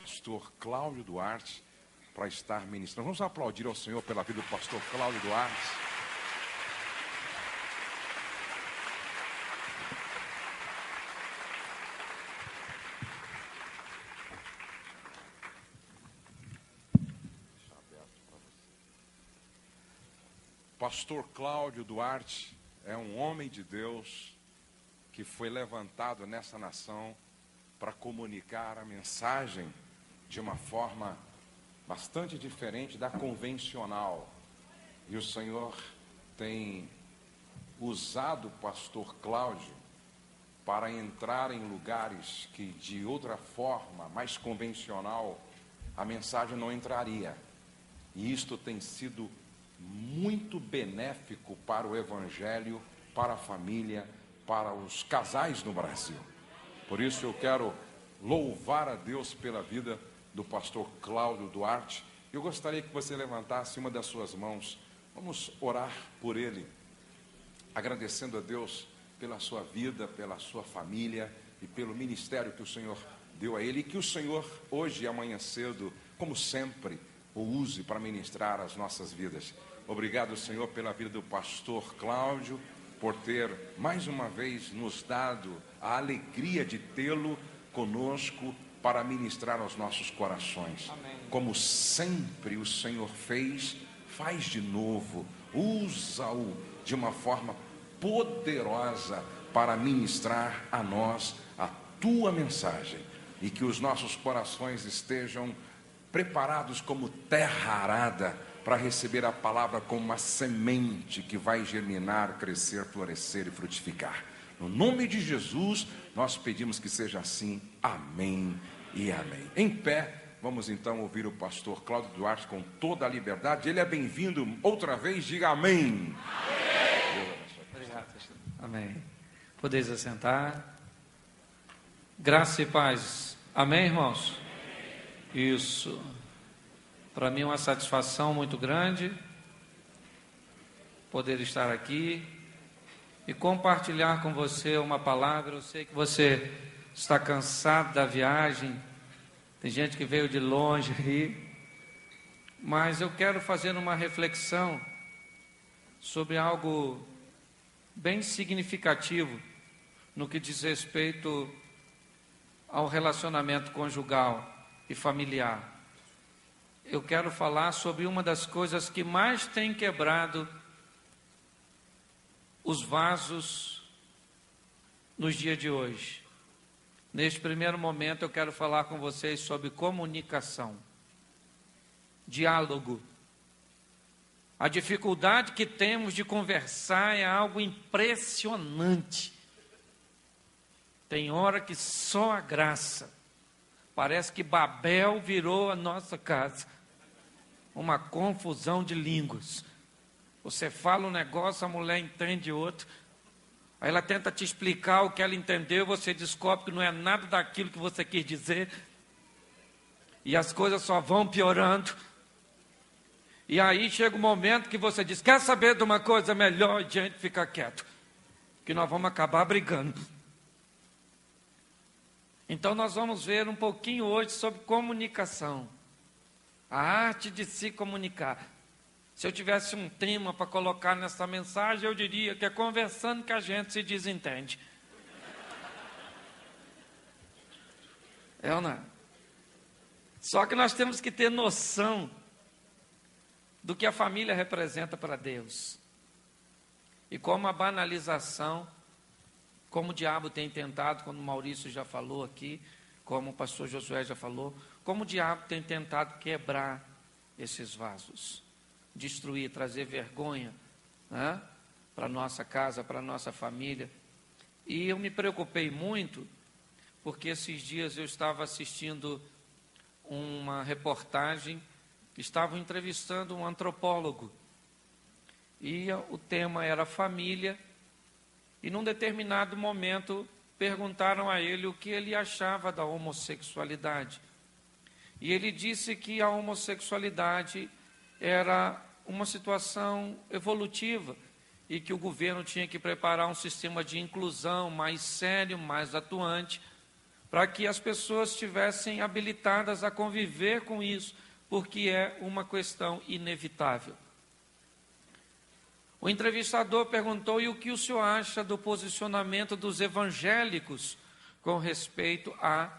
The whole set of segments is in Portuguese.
pastor Cláudio Duarte para estar ministrando. Vamos aplaudir ao Senhor pela vida do pastor Cláudio Duarte. Pastor Cláudio Duarte é um homem de Deus que foi levantado nessa nação para comunicar a mensagem de uma forma bastante diferente da convencional. E o Senhor tem usado o pastor Cláudio para entrar em lugares que de outra forma, mais convencional, a mensagem não entraria. E isto tem sido muito benéfico para o Evangelho, para a família, para os casais no Brasil. Por isso eu quero louvar a Deus pela vida do pastor Cláudio Duarte. Eu gostaria que você levantasse uma das suas mãos. Vamos orar por ele, agradecendo a Deus pela sua vida, pela sua família e pelo ministério que o Senhor deu a ele. E que o Senhor, hoje e amanhã cedo, como sempre, o use para ministrar as nossas vidas. Obrigado, Senhor, pela vida do pastor Cláudio, por ter mais uma vez nos dado a alegria de tê-lo conosco para ministrar aos nossos corações. Amém. Como sempre o Senhor fez, faz de novo, usa-o de uma forma poderosa para ministrar a nós a tua mensagem, e que os nossos corações estejam preparados como terra arada para receber a palavra como uma semente que vai germinar, crescer, florescer e frutificar. No nome de Jesus, nós pedimos que seja assim. Amém e amém. Em pé, vamos então ouvir o pastor Cláudio Duarte com toda a liberdade. Ele é bem-vindo outra vez, diga amém. Amém. Obrigado, pastor. Amém. Podeis assentar. Graça e paz. Amém, irmãos? Isso. Para mim é uma satisfação muito grande poder estar aqui e compartilhar com você uma palavra. Eu sei que você está cansado da viagem, tem gente que veio de longe aí, mas eu quero fazer uma reflexão sobre algo bem significativo no que diz respeito ao relacionamento conjugal e familiar. Eu quero falar sobre uma das coisas que mais tem quebrado os vasos nos dias de hoje. Neste primeiro momento eu quero falar com vocês sobre comunicação, diálogo. A dificuldade que temos de conversar é algo impressionante. Tem hora que só a graça. Parece que Babel virou a nossa casa. Uma confusão de línguas. Você fala um negócio, a mulher entende outro. Aí ela tenta te explicar o que ela entendeu, você descobre que não é nada daquilo que você quis dizer. E as coisas só vão piorando. E aí chega um momento que você diz, quer saber de uma coisa melhor? E a gente fica quieto, que nós vamos acabar brigando. Então nós vamos ver um pouquinho hoje sobre comunicação. A arte de se comunicar. Se eu tivesse um tema para colocar nessa mensagem, eu diria que é conversando que a gente se desentende. É ou não é? Só que nós temos que ter noção do que a família representa para Deus. E como a banalização, como o diabo tem tentado, como o Maurício já falou aqui, como o pastor Josué já falou, como o diabo tem tentado quebrar esses vasos, destruir, trazer vergonha, né, para a nossa casa, para a nossa família. E eu me preocupei muito, porque esses dias eu estava assistindo uma reportagem, estavam entrevistando um antropólogo, e o tema era família, e num determinado momento perguntaram a ele o que ele achava da homossexualidade. E ele disse que a homossexualidade era uma situação evolutiva e que o governo tinha que preparar um sistema de inclusão mais sério, mais atuante, para que as pessoas estivessem habilitadas a conviver com isso, porque é uma questão inevitável. O entrevistador perguntou: e o que o senhor acha do posicionamento dos evangélicos com respeito à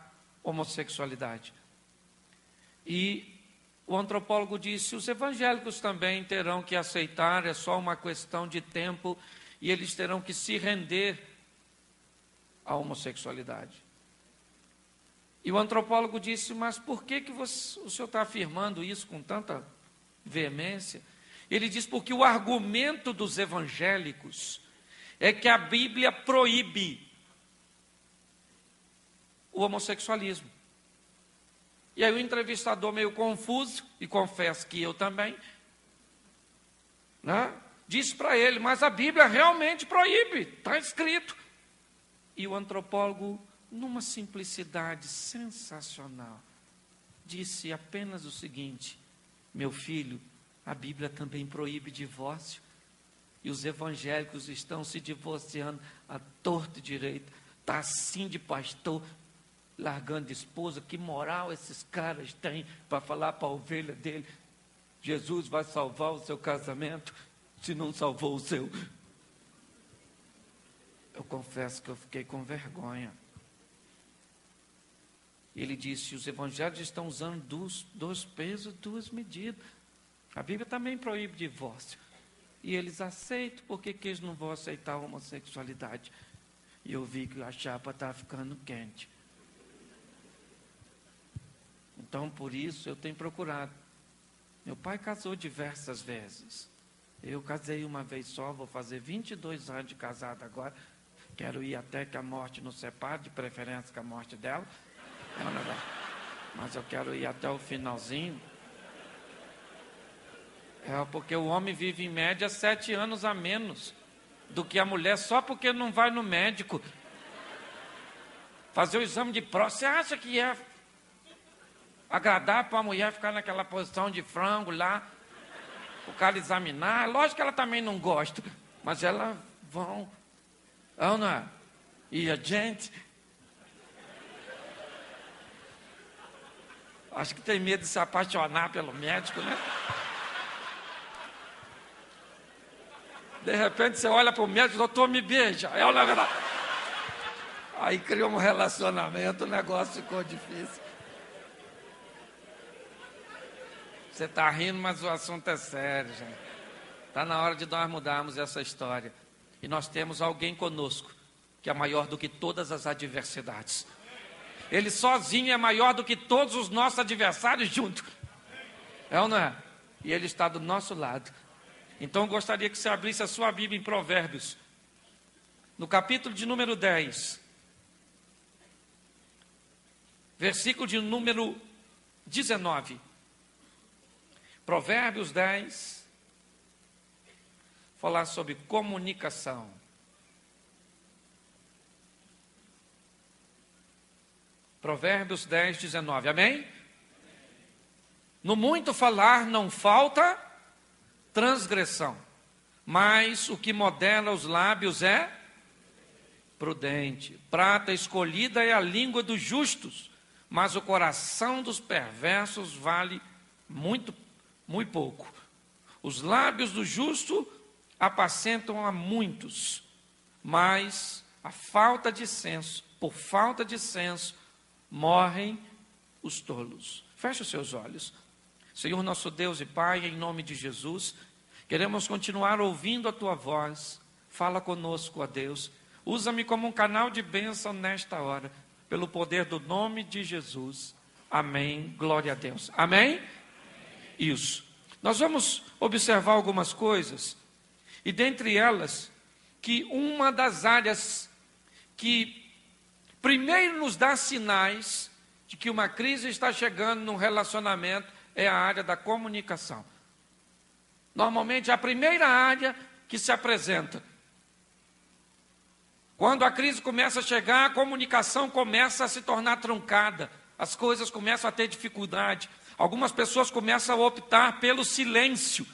homossexualidade? E o antropólogo disse: os evangélicos também terão que aceitar, é só uma questão de tempo, e eles terão que se render à homossexualidade. E o antropólogo disse: mas por que o senhor está afirmando isso com tanta veemência? Ele diz: porque o argumento dos evangélicos é que a Bíblia proíbe o homossexualismo. E aí o entrevistador, meio confuso, e confesso que eu também, disse para ele: mas a Bíblia realmente proíbe, está escrito. E o antropólogo, numa simplicidade sensacional, disse apenas o seguinte: meu filho, a Bíblia também proíbe divórcio, e os evangélicos estão se divorciando à torta e direita. Está assim de pastor, largando esposa. Que moral esses caras têm para falar para a ovelha dele: Jesus vai salvar o seu casamento, se não salvou o seu. Eu confesso que eu fiquei com vergonha. Ele disse: os evangélicos estão usando dois pesos, duas medidas. A Bíblia também proíbe divórcio. E eles aceitam, por que eles não vão aceitar a homossexualidade? E eu vi que a chapa está ficando quente. Então, por isso, eu tenho procurado. Meu pai casou diversas vezes. Eu casei uma vez só, vou fazer 22 anos de casado agora. Quero ir até que a morte nos separe, de preferência com a morte dela. Mas eu quero ir até o finalzinho. Porque o homem vive em média 7 anos a menos do que a mulher, só porque não vai no médico fazer o exame de próstata. Você acha que é agradável para a mulher ficar naquela posição de frango lá, o cara examinar? Lógico que ela também não gosta, mas elas vão. Ana, e a gente acho que tem medo de se apaixonar pelo médico, né? De repente você olha para o médico: doutor, me beija. Aí criou um relacionamento, o negócio ficou difícil. Você está rindo, mas o assunto é sério, gente. Está na hora de nós mudarmos essa história. E nós temos alguém conosco que é maior do que todas as adversidades. Ele sozinho é maior do que todos os nossos adversários juntos. É ou não é? E ele está do nosso lado. Então eu gostaria que você abrisse a sua Bíblia em Provérbios, no capítulo de número 10, versículo de número 19. Provérbios 10, falar sobre comunicação. Provérbios 10, 19, amém? No muito falar não falta transgressão, mas o que modela os lábios é prudente. Prata escolhida é a língua dos justos, mas o coração dos perversos vale muito pouco. Os lábios do justo apacentam a muitos, mas por falta de senso, morrem os tolos. Feche os seus olhos. Senhor nosso Deus e Pai, em nome de Jesus, queremos continuar ouvindo a Tua voz. Fala conosco, ó Deus. Usa-me como um canal de bênção nesta hora, pelo poder do nome de Jesus. Amém. Glória a Deus. Amém? Isso. Nós vamos observar algumas coisas, e dentre elas, que uma das áreas que primeiro nos dá sinais de que uma crise está chegando num relacionamento é a área da comunicação. Normalmente é a primeira área que se apresenta. Quando a crise começa a chegar, a comunicação começa a se tornar truncada, as coisas começam a ter dificuldade. Algumas pessoas começam a optar pelo silêncio.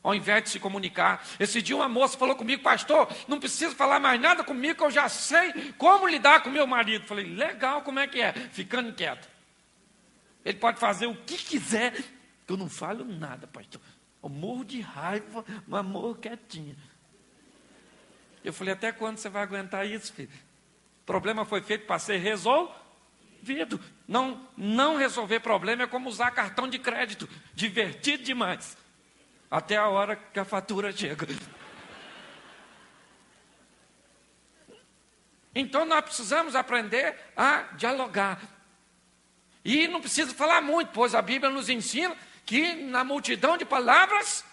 ao invés de se comunicar. Esse dia uma moça falou comigo: pastor, não precisa falar mais nada comigo, que eu já sei como lidar com meu marido. Falei: legal, como é que é? Ficando quieto. Ele pode fazer o que quiser, que eu não falo nada, pastor. Eu morro de raiva, mas morro quietinho. Eu falei: até quando você vai aguentar isso, filho? O problema foi feito para ser resolvido. Não resolver problema é como usar cartão de crédito. Divertido demais. Até a hora que a fatura chega. Então nós precisamos aprender a dialogar. E não precisa falar muito, pois a Bíblia nos ensina que na multidão de palavras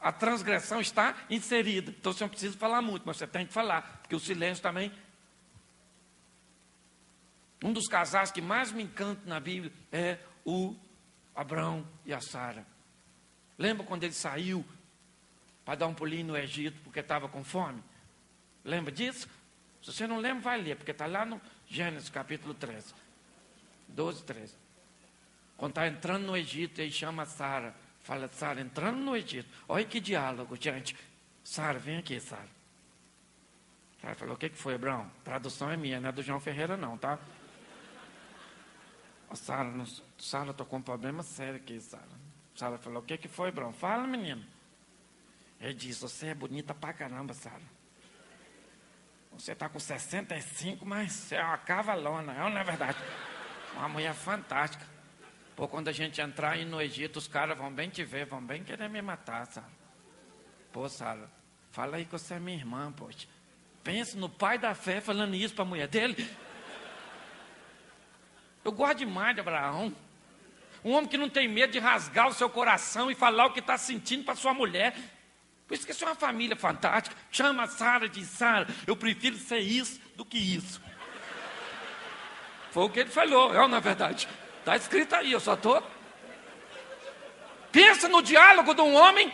a transgressão está inserida. Então você não precisa falar muito, mas você tem que falar, porque o silêncio também. Um dos casais que mais me encanta na Bíblia é o Abrão e a Sara. Lembra quando ele saiu para dar um pulinho no Egito porque estava com fome? Lembra disso? Se você não lembra, vai ler, porque está lá no Gênesis capítulo 13. 12, 13. Quando está entrando no Egito, ele chama a Sara. Fala: Sara, entrando no Egito. Olha que diálogo, gente. Sara, vem aqui, Sara. Sara falou: o que foi, Abrão? Tradução é minha, não é do João Ferreira não, tá? Sara, estou com um problema sério aqui, Sara. Sara falou: o que foi, Abrão? Fala, menino. Ele disse: você é bonita pra caramba, Sara. Você está com 65, mas você é uma cavalona, não é verdade? Uma mulher fantástica. Pô, quando a gente entrar aí no Egito, os caras vão bem te ver, vão bem querer me matar, Sara. Pô, Sara, fala aí que você é minha irmã, poxa. Pensa no pai da fé falando isso para a mulher dele. Eu gosto demais de Abraão. Um homem que não tem medo de rasgar o seu coração e falar o que está sentindo para sua mulher. Por isso que isso é uma família fantástica. Chama a Sara de Sara: eu prefiro ser isso do que isso. Foi o que ele falou, na verdade. Está escrito aí, eu só estou. Pensa no diálogo de um homem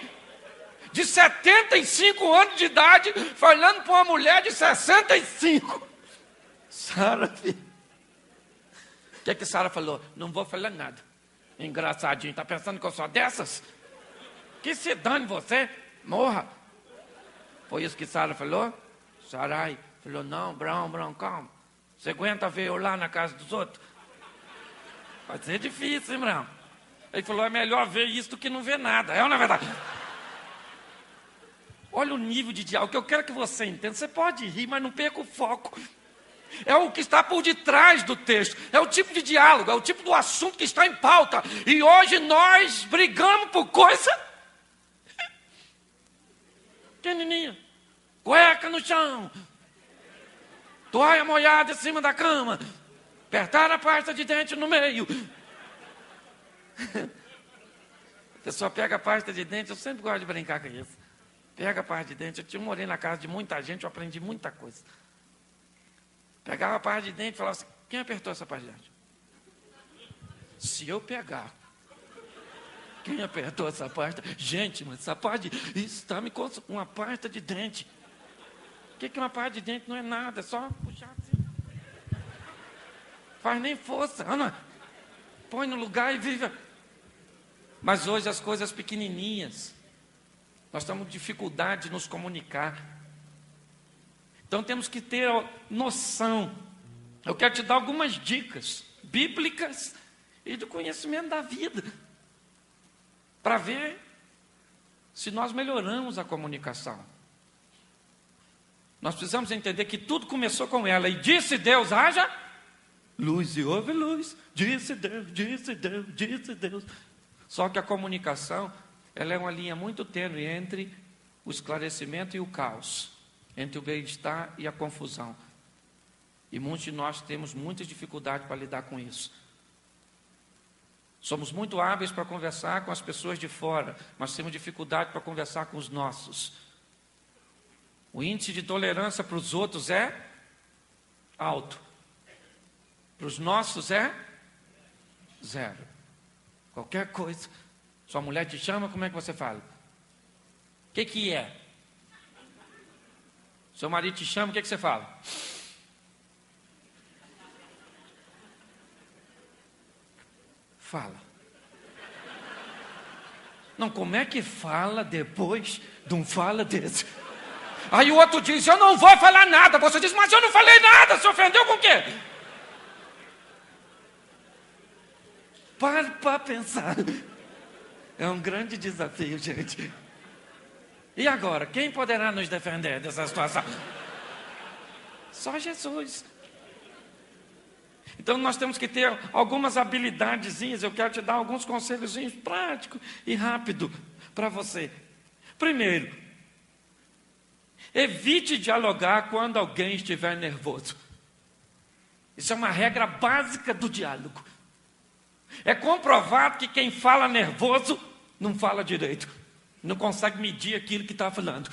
de 75 anos de idade falando para uma mulher de 65. Sara, filho. O que Sara falou? Não vou falar nada. Engraçadinho, está pensando que eu sou dessas? Que se dane você, morra. Foi isso que Sara falou? Sarai falou: não, Abrão, calma. Você aguenta ver eu lá na casa dos outros? Vai ser difícil, hein, Abrão? Ele falou: é melhor ver isso do que não ver nada. É ou não é verdade? Olha o nível de diálogo. O que eu quero que você entenda: você pode rir, mas não perca o foco. É o que está por detrás do texto. É o tipo de diálogo, é o tipo do assunto que está em pauta. E hoje nós brigamos por coisa pequenininha. Cueca no chão, toalha molhada em cima da cama, apertar a pasta de dente no meio. A pessoa pega a pasta de dente. Eu sempre gosto de brincar com isso. Pega a pasta de dente. Eu morei na casa de muita gente, eu aprendi muita coisa. Pegava a pasta de dente e falava assim: quem apertou essa pasta de dente? Se eu pegar, quem apertou essa pasta? Gente, mas essa pasta de... Isso está me consumindo. Uma pasta de dente. O que é uma pasta de dente? Não é nada, é só puxar assim. Faz nem força. Ana, põe no lugar e vive. Mas hoje as coisas pequenininhas, nós estamos com dificuldade de nos comunicar. Então temos que ter noção. Eu quero te dar algumas dicas bíblicas e do conhecimento da vida, para ver se nós melhoramos a comunicação. Nós precisamos entender que tudo começou com ela. E disse Deus: haja luz, e houve luz. Disse Deus, disse Deus, disse Deus. Só que a comunicação, ela é uma linha muito tênue entre o esclarecimento e o caos, entre o bem-estar e a confusão. E muitos de nós temos muita dificuldade para lidar com isso. Somos muito hábeis para conversar com as pessoas de fora, mas temos dificuldade para conversar com os nossos. O índice de tolerância para os outros é alto. Para os nossos é zero. Qualquer coisa. Sua mulher te chama, como é que você fala? O que é? Seu marido te chama, o que você fala? Fala. Não, como é que fala depois de um fala desse? Aí o outro diz, eu não vou falar nada. Você diz, mas eu não falei nada. Se ofendeu com o quê? Para pensar. É um grande desafio, gente. E agora, quem poderá nos defender dessa situação? Só Jesus. Então nós temos que ter algumas habilidadezinhas. Eu quero te dar alguns conselhos práticos e rápido para você. Primeiro, evite dialogar quando alguém estiver nervoso. Isso é uma regra básica do diálogo. É comprovado que quem fala nervoso não fala direito. Não consegue medir aquilo que está falando.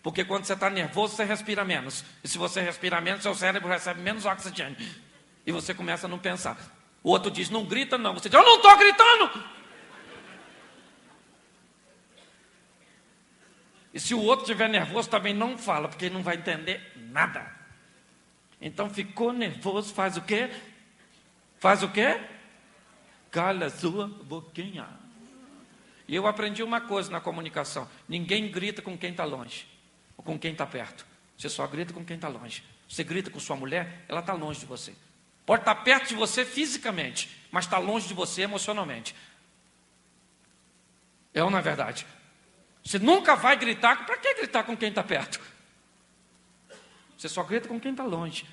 Porque quando você está nervoso, você respira menos. E se você respira menos, seu cérebro recebe menos oxigênio. E você começa a não pensar. O outro diz, não grita não. Você diz, eu não estou gritando. E se o outro estiver nervoso, também não fala, porque ele não vai entender nada. Então ficou nervoso, faz o quê? Faz o quê? Cala a sua boquinha. E eu aprendi uma coisa na comunicação. Ninguém grita com quem está longe. Ou com quem está perto. Você só grita com quem está longe. Você grita com sua mulher, ela está longe de você. Pode estar perto de você fisicamente, mas está longe de você emocionalmente. É ou não é verdade? Você nunca vai gritar. Para que gritar com quem está perto? Você só grita com quem está longe.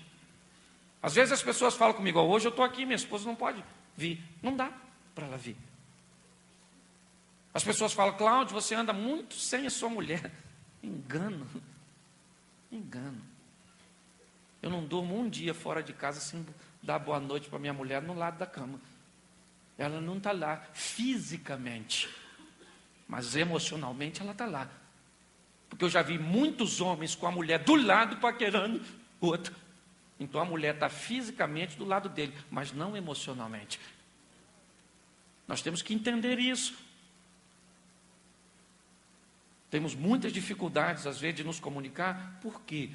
Às vezes as pessoas falam comigo, hoje eu estou aqui, minha esposa não pode vir. Não dá para ela vir. As pessoas falam, Cláudio, você anda muito sem a sua mulher. Engano. Eu não durmo um dia fora de casa sem dar boa noite para minha mulher no lado da cama. Ela não está lá fisicamente, mas emocionalmente ela está lá. Porque eu já vi muitos homens com a mulher do lado paquerando o outro. Então a mulher está fisicamente do lado dele, mas não emocionalmente. Nós temos que entender isso. Temos muitas dificuldades, às vezes, de nos comunicar. Por quê?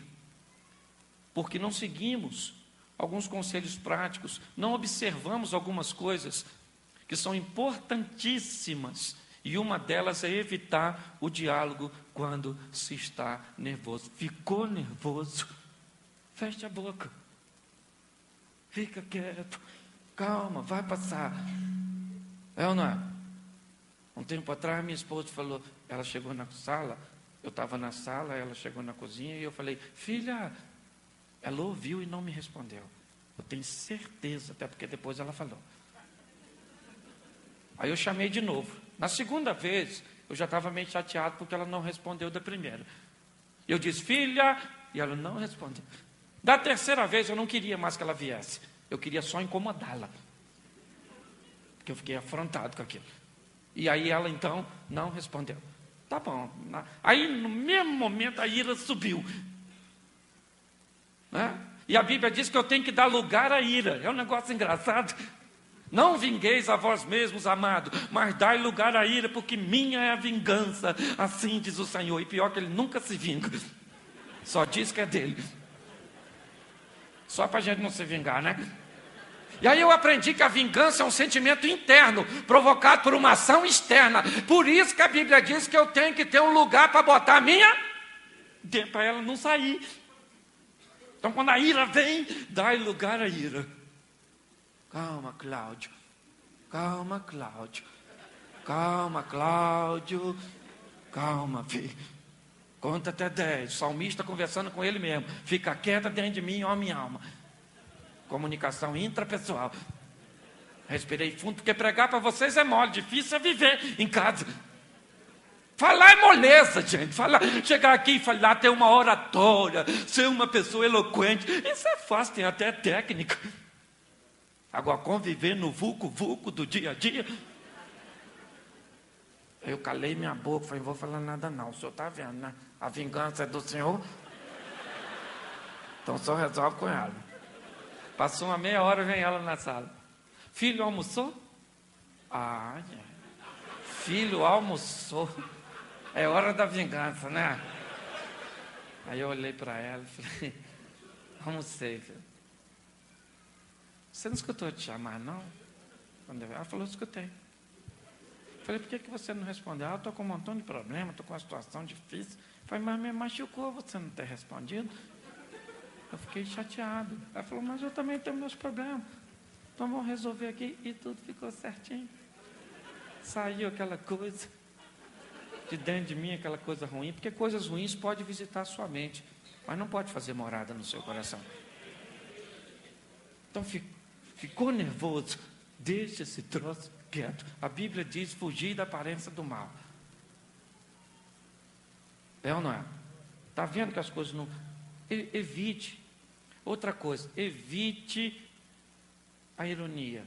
Porque não seguimos alguns conselhos práticos, não observamos algumas coisas que são importantíssimas. E uma delas é evitar o diálogo quando se está nervoso. Ficou nervoso? Feche a boca. Fica quieto. Calma, vai passar. É ou não é? Um tempo atrás, minha esposa falou, ela chegou na sala, eu estava na sala, ela chegou na cozinha e eu falei, filha, ela ouviu e não me respondeu. Eu tenho certeza, até porque depois ela falou. Aí eu chamei de novo. Na segunda vez, eu já estava meio chateado porque ela não respondeu da primeira. Eu disse, filha, e ela não respondeu. Da terceira vez, eu não queria mais que ela viesse. Eu queria só incomodá-la. Porque eu fiquei afrontado com aquilo. E aí ela, então, não respondeu. Tá bom. Aí, no mesmo momento, a ira subiu. Né? E a Bíblia diz que eu tenho que dar lugar à ira. É um negócio engraçado. Não vingueis a vós mesmos, amado, mas dai lugar à ira, porque minha é a vingança. Assim diz o Senhor. E pior que ele nunca se vinga. Só diz que é dele. Só para a gente não se vingar, né? E aí eu aprendi que a vingança é um sentimento interno, provocado por uma ação externa. Por isso que a Bíblia diz que eu tenho que ter um lugar para botar a minha, para ela não sair. Então quando a ira vem, dá lugar à ira. Calma, Cláudio. Calma, Cláudio. Calma, Cláudio. Calma, filho. Conta até 10. O salmista conversando com ele mesmo. Fica quieta dentro de mim, ó minha alma. Comunicação intrapessoal. Respirei fundo, porque pregar para vocês é mole, difícil é viver em casa. Falar é moleza, gente. Chegar aqui e falar, ter uma oratória, ser uma pessoa eloquente, isso é fácil, tem até técnica. Agora, conviver no vulco-vulco do dia a dia. Eu calei minha boca, falei, não vou falar nada não, o senhor está vendo, né? A vingança é do Senhor. Então só resolve com ela. Passou uma meia hora, vem ela na sala. Filho, almoçou? Ah, filho, almoçou. É hora da vingança, né? Aí eu olhei para ela e falei, almocei, filho. Você não escutou eu te chamar, não? Ela falou, escutei. Falei, por que você não respondeu? Eu estou com um montão de problema, estou com uma situação difícil. Falei, mas me machucou você não ter respondido. Eu fiquei chateado. Ela falou, mas eu também tenho meus problemas. Então vamos resolver aqui. E tudo ficou certinho. Saiu aquela coisa de dentro de mim, aquela coisa ruim. Porque coisas ruins podem visitar a sua mente, mas não pode fazer morada no seu coração. Então ficou nervoso. Deixa esse troço quieto. A Bíblia diz, fugir da aparência do mal. É ou não é? Está vendo que as coisas não... Evite. Outra coisa, evite a ironia.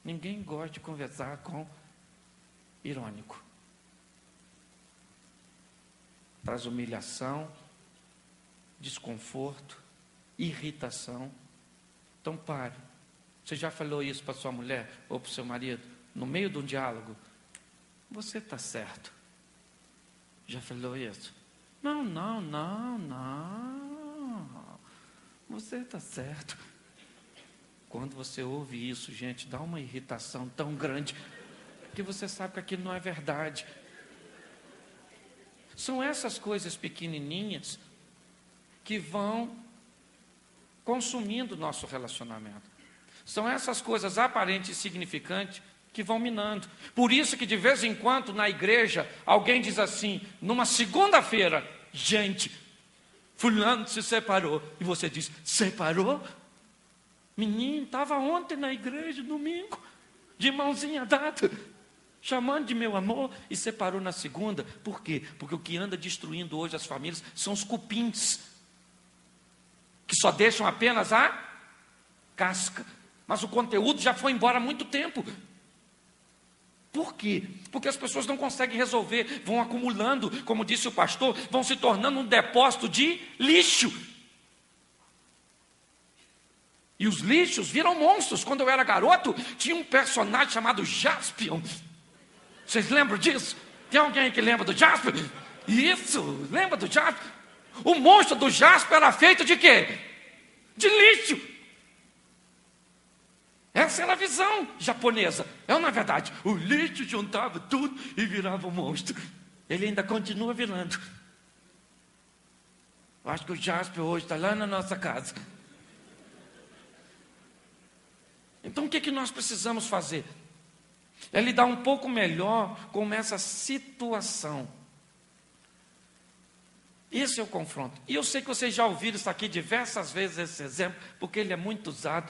Ninguém gosta de conversar com irônico. Traz humilhação, desconforto, irritação. Então pare. Você já falou isso para sua mulher ou para o seu marido? No meio de um diálogo? Você está certo. Já falou isso? Não. Você está certo. Quando você ouve isso, gente, dá uma irritação tão grande, que você sabe que aquilo não é verdade. São essas coisas pequenininhas que vão consumindo o nosso relacionamento. São essas coisas aparentes e insignificantes que vão minando. Por isso que de vez em quando na igreja alguém diz assim, numa segunda-feira, gente, fulano se separou. E você diz, separou? Menino, estava ontem na igreja, domingo, de mãozinha dada, chamando de meu amor, e separou na segunda. Por quê? Porque o que anda destruindo hoje as famílias são os cupins, que só deixam apenas a casca. Mas o conteúdo já foi embora há muito tempo. Por quê? Porque as pessoas não conseguem resolver, vão acumulando, como disse o pastor, vão se tornando um depósito de lixo. E os lixos viram monstros. Quando eu era garoto, tinha um personagem chamado Jaspion. Vocês lembram disso? Tem alguém que lembra do Jaspion? Isso, lembra do Jaspion? O monstro do Jaspion era feito de quê? De lixo. Essa era a visão japonesa. É ou não é verdade? O lixo juntava tudo e virava um monstro. Ele ainda continua virando. Eu acho que o Jaspion hoje está lá na nossa casa. Então o que nós precisamos fazer? É lidar um pouco melhor com essa situação. Esse é o confronto. E eu sei que vocês já ouviram isso aqui diversas vezes, esse exemplo, porque ele é muito usado.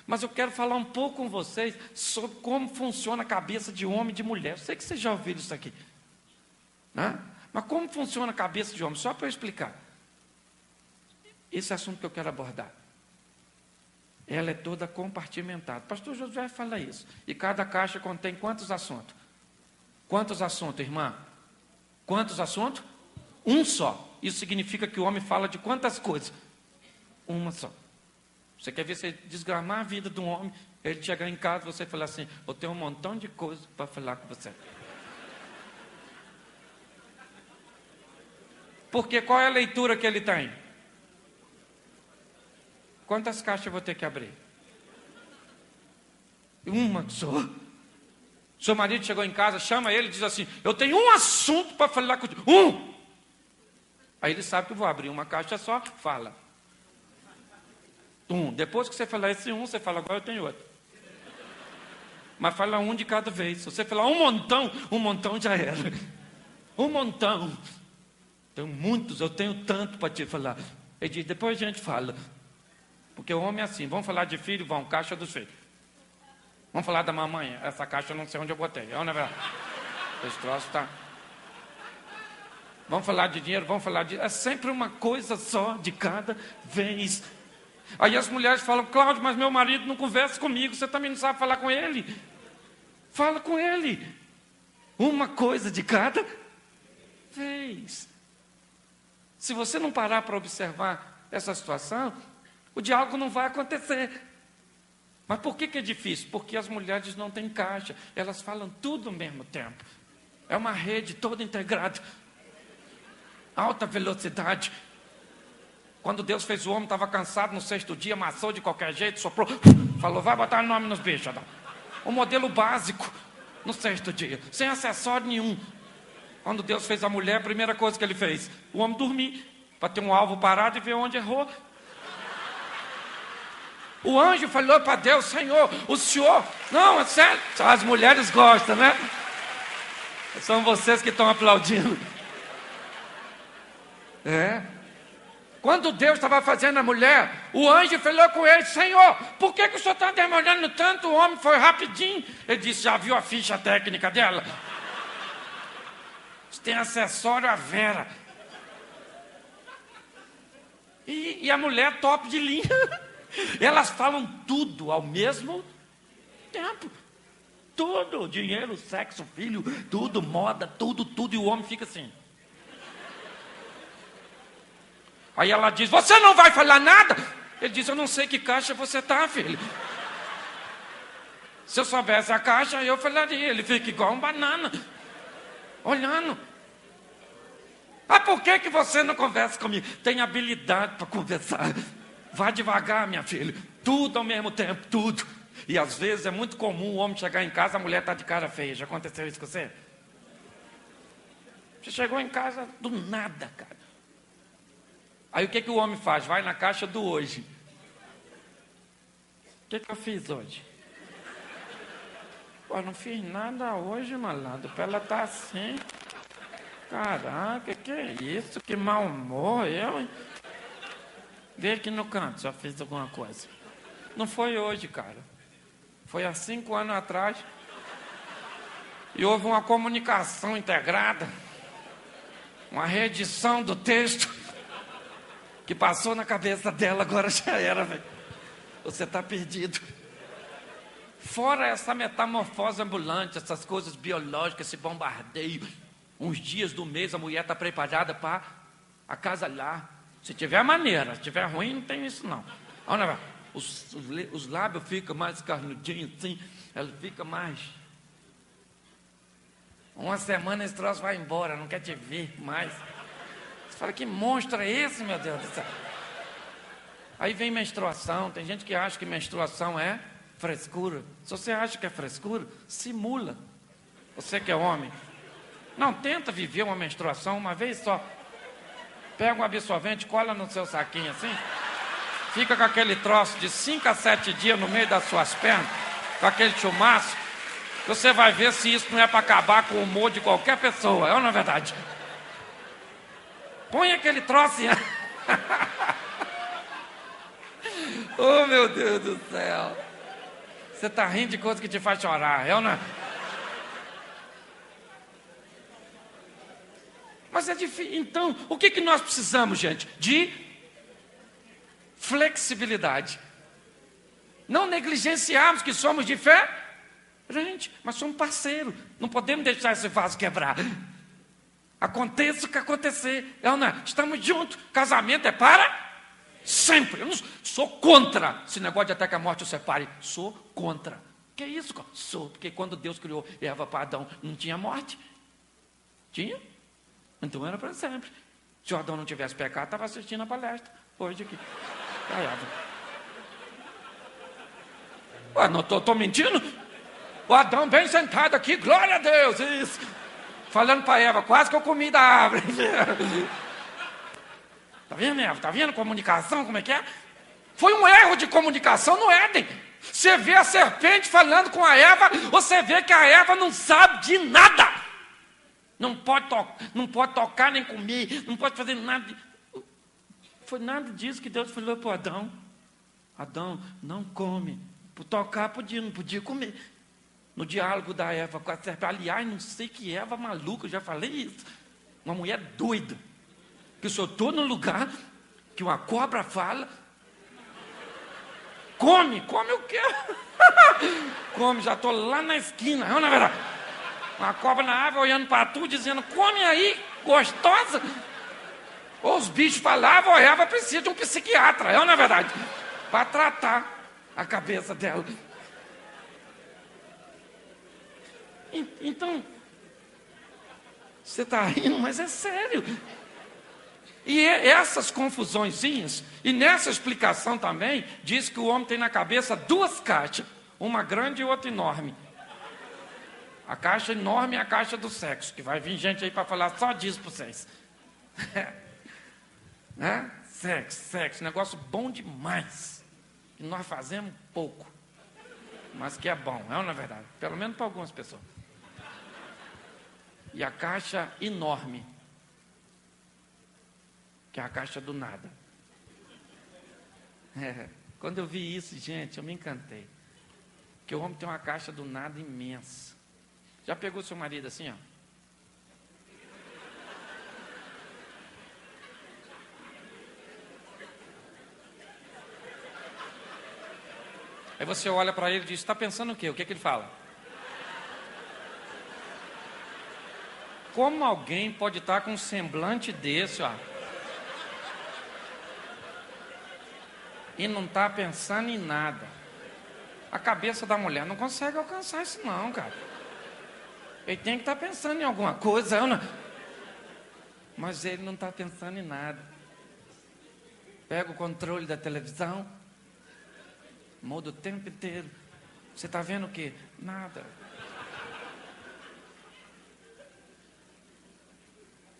Mas eu quero falar um pouco com vocês sobre como funciona a cabeça de homem e de mulher. Eu sei que vocês já ouviram isso aqui, né? Mas como funciona a cabeça de homem? Só para eu explicar. Esse assunto que eu quero abordar. Ela é toda compartimentada. Pastor Josué fala isso. E cada caixa contém quantos assuntos? Quantos assuntos, irmã? Quantos assuntos? Um só. Isso significa que o homem fala de quantas coisas? Uma só. Você quer ver você desgramar a vida de um homem, ele chegar em casa e você falar assim, eu tenho um montão de coisas para falar com você. Porque qual é a leitura que ele tem? Quantas caixas eu vou ter que abrir? Uma só. Seu marido chegou em casa, chama ele e diz assim, eu tenho um assunto para falar contigo. Aí ele sabe que eu vou abrir uma caixa só, fala. Depois que você falar esse você fala, agora eu tenho outro. Mas fala um de cada vez. Se você falar um montão já era. Um montão. Tenho muitos, eu tenho tanto para te falar. Ele diz, depois a gente fala. Porque o homem é assim, vamos falar de filho, vão, caixa dos filhos. Vamos falar da mamãe, essa caixa eu não sei onde eu botei. É, não é verdade? Esse troço está... Vamos falar de dinheiro, vamos falar de... É sempre uma coisa só de cada vez. Aí as mulheres falam, Cláudio, mas meu marido não conversa comigo, você também não sabe falar com ele? Fala com ele. Uma coisa de cada vez. Se você não parar para observar essa situação, o diálogo não vai acontecer. Mas por que é difícil? Porque as mulheres não têm caixa, elas falam tudo ao mesmo tempo. É uma rede toda integrada. Alta velocidade. Quando Deus fez o homem, estava cansado no sexto dia, amassou de qualquer jeito, soprou, falou, vai botar nome nos bichos. O modelo básico. no sexto dia, sem acessório nenhum. Quando Deus fez a mulher, a primeira coisa que ele fez, o homem dormir, para ter um alvo parado e ver onde errou. O anjo falou para Deus: Senhor, o Senhor... Não, é sério. As mulheres gostam, né? São vocês que estão aplaudindo. Quando Deus estava fazendo a mulher, o anjo falou com ele: Senhor, por que o senhor está demorando tanto? O homem foi rapidinho. Ele disse: já viu a ficha técnica dela? Tem acessório à vera. E a mulher top de linha. Elas falam tudo ao mesmo tempo. Tudo, dinheiro, sexo, filho, tudo, moda, tudo. E o homem fica assim. Aí ela diz: você não vai falar nada? Ele diz: eu não sei que caixa você está, filho. Se eu soubesse a caixa, eu falaria. Ele fica igual um banana, olhando. Ah, por que você não conversa comigo? Tem habilidade para conversar. Vá devagar, minha filha. Tudo ao mesmo tempo, tudo. E às vezes é muito comum o homem chegar em casa, a mulher está de cara feia. Já aconteceu isso com você? Você chegou em casa do nada, cara. Aí o que o homem faz? Vai na caixa do hoje. O que eu fiz hoje? Pô, não fiz nada hoje, malandro. Para ela estar assim. Caraca, que é isso? Que mau humor, hein? Vê aqui no canto, já fiz alguma coisa. Não foi hoje, cara. Foi há 5 anos atrás. E houve uma comunicação integrada. Uma reedição do texto. Que passou na cabeça dela, agora já era, velho. Você está perdido. Fora essa metamorfose ambulante, essas coisas biológicas, esse bombardeio. Uns dias do mês a mulher está preparada para acasalar. Se tiver maneira, se tiver ruim, não tem isso não. Olha, os lábios ficam mais carnudinhos assim, ela fica mais. Uma semana esse troço vai embora, não quer te ver mais. Você fala: que monstro é esse, meu Deus do céu? Aí vem menstruação. Tem gente que acha que menstruação é frescura. Se você acha que é frescura, simula. Você que é homem. Não, tenta viver uma menstruação uma vez só. Pega um absorvente, cola no seu saquinho assim. Fica com aquele troço de 5 a 7 dias no meio das suas pernas. Com aquele chumaço. Você vai ver se isso não é para acabar com o humor de qualquer pessoa. É ou não é verdade? Põe aquele troço e... Oh, meu Deus do céu. Você está rindo de coisa que te faz chorar. É ou não é? Mas é difícil. Então, o que nós precisamos, gente? De flexibilidade. Não negligenciarmos que somos diferentes, mas somos parceiros. Não podemos deixar esse vaso quebrar. Aconteça o que acontecer. É ou não é? Estamos juntos. Casamento é para sempre. Eu não sou contra esse negócio de até que a morte o separe. Sou contra. Que isso? Sou. Porque quando Deus criou Eva para Adão, não tinha morte? Tinha? Então era para sempre. Se o Adão não tivesse pecado, estava assistindo a palestra. Hoje aqui. Ué, não estou mentindo? O Adão bem sentado aqui, glória a Deus. Isso. Falando para Eva, quase que eu comi da árvore. Tá vendo, Eva? Tá vendo comunicação, como é que é? Foi um erro de comunicação no Éden. Você vê a serpente falando com a Eva, você vê que a Eva não sabe de nada. Não pode tocar nem comer, não pode fazer nada. Foi nada disso que Deus falou para o Adão. Adão, não come. Por tocar podia, não podia comer. No diálogo da Eva com a serpente. Aliás, não sei que Eva maluca, eu já falei isso. Uma mulher doida. Que se eu estou num lugar que uma cobra fala, come o quê? Come, já estou lá na esquina, não é verdade? Uma cobra na árvore olhando para tu, dizendo: come aí, gostosa. Ou os bichos falavam: Eva precisa de um psiquiatra, não é verdade? Para tratar a cabeça dela. Então, você está rindo, mas é sério. E essas confusõezinhas, e nessa explicação também, diz que o homem tem na cabeça 2 caixas, uma grande e outra enorme. A caixa enorme é a caixa do sexo, que vai vir gente aí para falar só disso para vocês. Né? Sexo, negócio bom demais. Que nós fazemos pouco, mas que é bom, é ou não é verdade? Pelo menos para algumas pessoas. E a caixa enorme, que é a caixa do nada. Quando eu vi isso, gente, eu me encantei. Porque o homem tem uma caixa do nada imensa. Já pegou seu marido assim, ó? Aí você olha para ele e diz, está pensando o quê? O que ele fala? Como alguém pode estar com um semblante desse, ó, e não está pensando em nada? A cabeça da mulher não consegue alcançar isso não, cara. Ele tem que estar pensando em alguma coisa, não? Mas ele não está pensando em nada. Pega o controle da televisão, muda o tempo inteiro. Você está vendo o quê? Nada.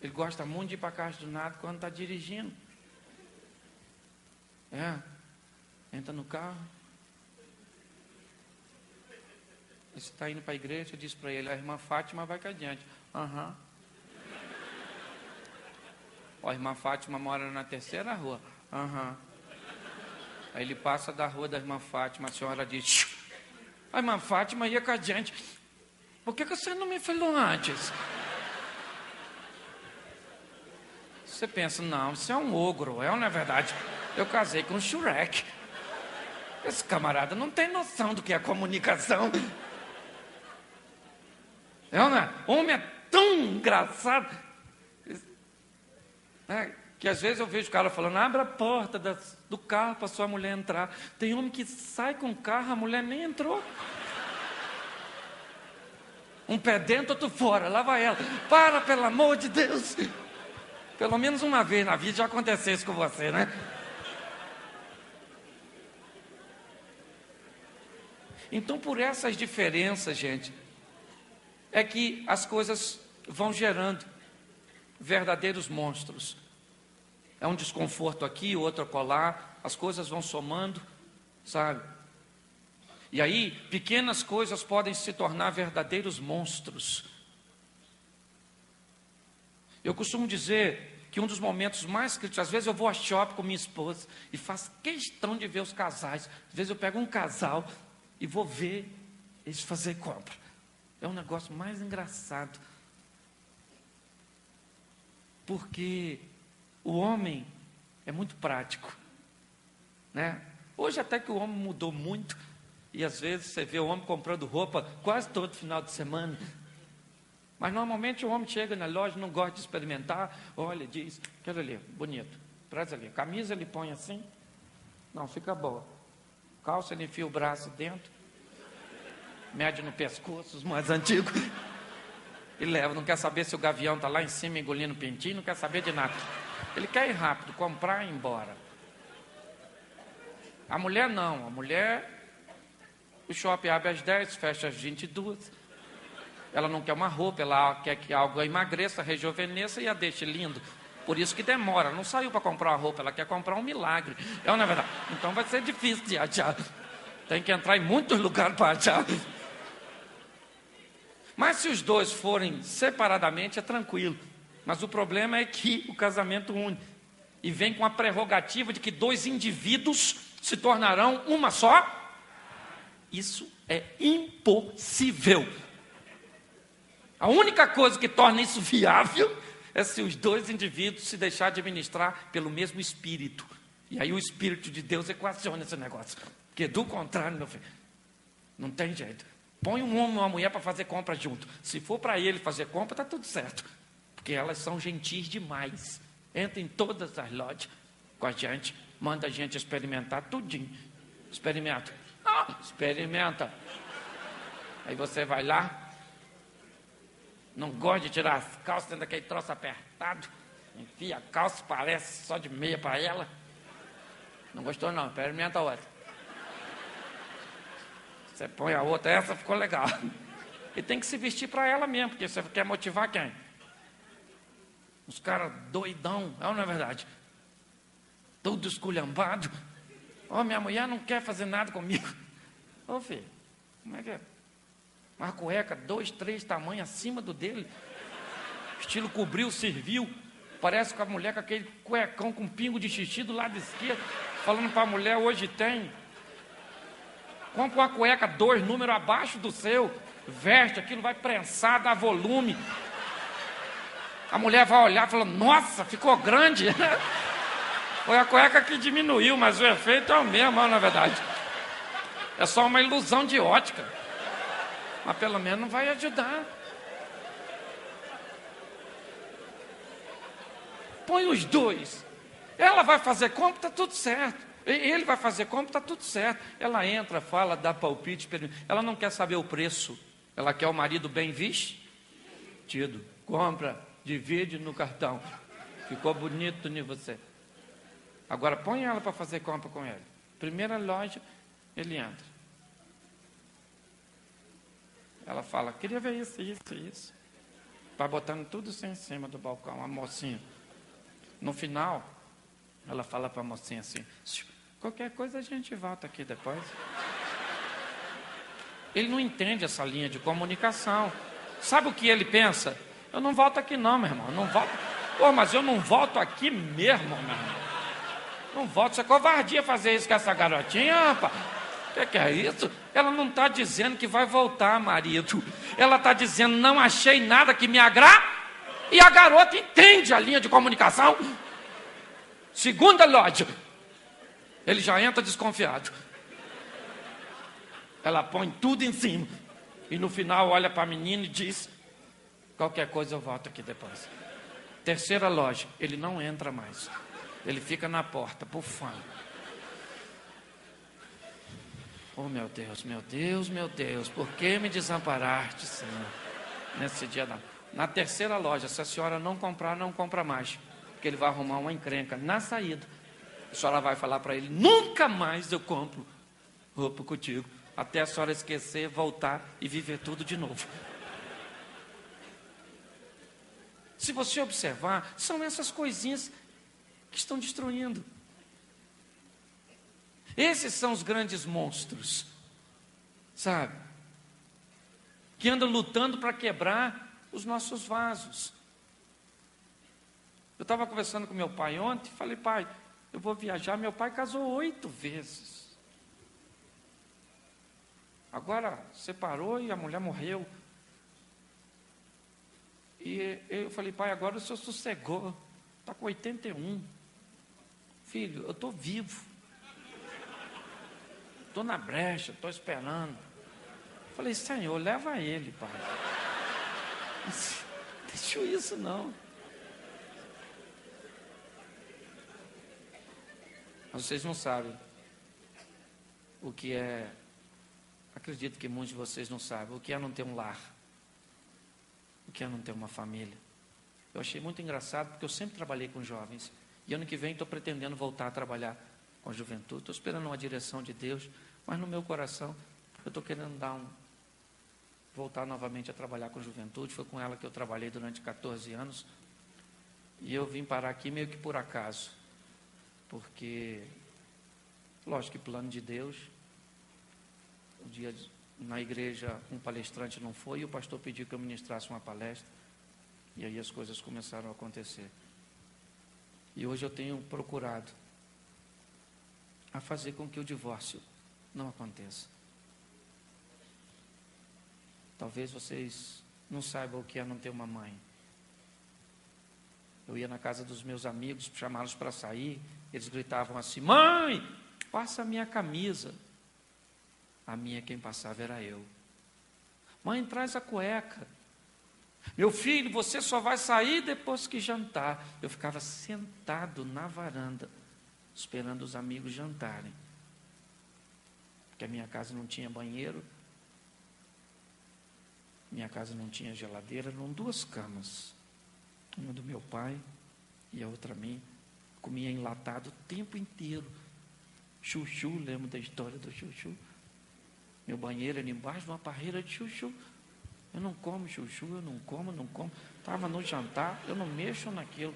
Ele gosta muito de ir para a caixa do nada quando está dirigindo. Entra no carro. Você está indo para a igreja, diz para ele, a irmã Fátima vai cá adiante. Aham. A irmã Fátima mora na terceira rua. Aham. Aí ele passa da rua da irmã Fátima, a senhora diz, a irmã Fátima ia cá adiante. Por que você não me falou antes? Você pensa, não, isso é um ogro, é ou não é verdade? Eu casei com o Shrek. Esse camarada não tem noção do que é comunicação. É ou não é? O homem é tão engraçado. Que às vezes eu vejo o cara falando, abra a porta do carro para sua mulher entrar. Tem homem que sai com o carro, a mulher nem entrou. Um pé dentro, outro fora, lá vai ela. Para, pelo amor de Deus. Pelo menos uma vez na vida já aconteceu isso com você, né? Então, por essas diferenças, gente, é que as coisas vão gerando verdadeiros monstros. É um desconforto aqui, outro acolá, as coisas vão somando, sabe? E aí, pequenas coisas podem se tornar verdadeiros monstros. Eu costumo dizer que um dos momentos mais críticos, às vezes eu vou a shopping com minha esposa e faço questão de ver os casais. Às vezes eu pego um casal e vou ver eles fazer compra. É um negócio mais engraçado. Porque o homem é muito prático, né? Hoje até que o homem mudou muito. E às vezes você vê o homem comprando roupa quase todo final de semana. Mas normalmente o homem chega na loja, não gosta de experimentar. Olha, diz, quero ali, bonito, traz ali. Camisa ele põe assim, não, fica boa. Calça ele enfia o braço dentro, mede no pescoço, os mais antigos, e leva. Não quer saber se o gavião está lá em cima engolindo pintinho, não quer saber de nada. Ele quer ir rápido, comprar e ir embora. A mulher não, a mulher, o shopping abre às 10, fecha às 22. Ela não quer uma roupa, ela quer que algo emagreça, rejuvenesça e a deixe lindo. Por isso que demora, não saiu para comprar uma roupa, ela quer comprar um milagre. É ou não é verdade? Então vai ser difícil de achar. Tem que entrar em muitos lugares para achar. Mas se os dois forem separadamente, é tranquilo. Mas o problema é que o casamento une. E vem com a prerrogativa de que dois indivíduos se tornarão uma só. Isso é impossível. A única coisa que torna isso viável é se os dois indivíduos se deixarem administrar pelo mesmo Espírito. E aí o Espírito de Deus equaciona esse negócio. Porque do contrário, meu filho, não tem jeito. Põe um homem e uma mulher para fazer compra junto. Se for para ele fazer compra, está tudo certo. Porque elas são gentis demais. Entra em todas as lojas com a gente, manda a gente experimentar tudinho. Experimenta. Experimenta. Aí você vai lá, não gosta de tirar as calças dentro daquele troço apertado, enfia a calça, parece só de meia para ela. Não gostou não, experimenta a outra. Você põe a outra, essa ficou legal. Ele tem que se vestir para ela mesmo, porque você quer motivar quem? Os caras doidão, não é verdade? Todo esculhambado. Minha mulher não quer fazer nada comigo. Filho, como é que é? Uma cueca, 2, 3 tamanhos acima do dele. Estilo cobriu, serviu. Parece com a mulher com aquele cuecão com pingo de xixi do lado esquerdo. Falando para a mulher, hoje tem. Compra uma cueca 2 números abaixo do seu. Veste, aquilo vai prensar, dá volume. A mulher vai olhar e fala, nossa, ficou grande. Foi a cueca que diminuiu, mas o efeito é o mesmo, na verdade. É só uma ilusão de ótica. Mas pelo menos vai ajudar. Põe os 2. Ela vai fazer compra, está tudo certo. Ele vai fazer compra, está tudo certo. Ela entra, fala, dá palpite. Ela não quer saber o preço. Ela quer o marido bem vestido. Compra, divide no cartão. Ficou bonito em você. Agora põe ela para fazer compra com ele. Primeira loja, ele entra. Ela fala, queria ver isso, isso, isso. Vai botando tudo assim em cima do balcão, a mocinha. No final, ela fala para a mocinha assim, qualquer coisa a gente volta aqui depois. Ele não entende essa linha de comunicação. Sabe o que ele pensa? Eu não volto aqui não, meu irmão. Eu não volto. Mas eu não volto aqui mesmo, meu irmão. Não volto. Isso é covardia fazer isso com essa garotinha, rapaz. O que é isso? Ela não está dizendo que vai voltar, marido. Ela está dizendo, não achei nada que me agrade. E a garota entende a linha de comunicação. Segunda loja. Ele já entra desconfiado. Ela põe tudo em cima. E no final olha para a menina e diz, qualquer coisa eu volto aqui depois. Terceira loja. Ele não entra mais. Ele fica na porta, bufando. Oh, meu Deus, meu Deus, meu Deus. Por que me desamparaste, Senhor? Nesse dia da... Na terceira loja, se a senhora não comprar, não compra mais. Porque ele vai arrumar uma encrenca na saída. A senhora vai falar para ele, nunca mais eu compro roupa contigo. Até a senhora esquecer, voltar e viver tudo de novo. Se você observar, são essas coisinhas que estão destruindo. Esses são os grandes monstros, sabe? Que andam lutando para quebrar os nossos vasos. Eu estava conversando com meu pai ontem, falei, pai, eu vou viajar. Meu pai casou 8 vezes. Agora separou e a mulher morreu. E eu falei, pai, agora o senhor sossegou. Está com 81. Filho, eu estou vivo. Estou na brecha, estou esperando. Falei, Senhor, leva ele, pai. Deixa isso não. Mas vocês não sabem o que é, acredito que muitos de vocês não sabem, o que é não ter um lar, o que é não ter uma família. Eu achei muito engraçado, porque eu sempre trabalhei com jovens, e ano que vem estou pretendendo voltar a trabalhar com a juventude, estou esperando uma direção de Deus, mas no meu coração, eu estou querendo voltar novamente a trabalhar com a juventude. Foi com ela que eu trabalhei durante 14 anos, e eu vim parar aqui meio que por acaso, porque, lógico que plano de Deus. Um dia na igreja um palestrante não foi, e o pastor pediu que eu ministrasse uma palestra, e aí as coisas começaram a acontecer. E hoje eu tenho procurado a fazer com que o divórcio não aconteça. Talvez vocês não saibam o que é não ter uma mãe. Eu ia na casa dos meus amigos, chamá-los para sair, eles gritavam assim, mãe, passa a minha camisa. A minha quem passava era eu. Mãe, traz a cueca. Meu filho, você só vai sair depois que jantar. Eu ficava sentado na varanda, esperando os amigos jantarem. Porque a minha casa não tinha banheiro, minha casa não tinha geladeira, eram 2 camas. Uma do meu pai e a outra minha. Comia enlatado o tempo inteiro. Chuchu, lembro da história do chuchu. Meu banheiro era embaixo de uma parreira de chuchu. Eu não como chuchu, eu não como. Estava no jantar, eu não mexo naquilo.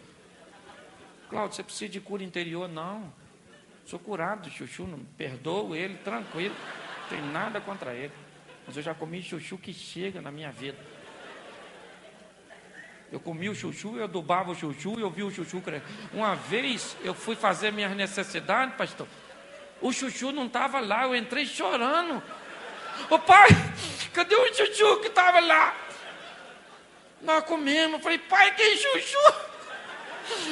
Cláudio, você precisa de cura interior? Não. Sou curado de chuchu, não perdoo ele, tranquilo. Não tem nada contra ele. Mas eu já comi chuchu que chega na minha vida. Eu comi o chuchu, eu adubava o chuchu, eu vi o chuchu crescer. Uma vez eu fui fazer minhas necessidades, pastor. O chuchu não estava lá, eu entrei chorando. Ô pai, cadê o chuchu que estava lá? Nós comemos. Eu falei, pai, que chuchu?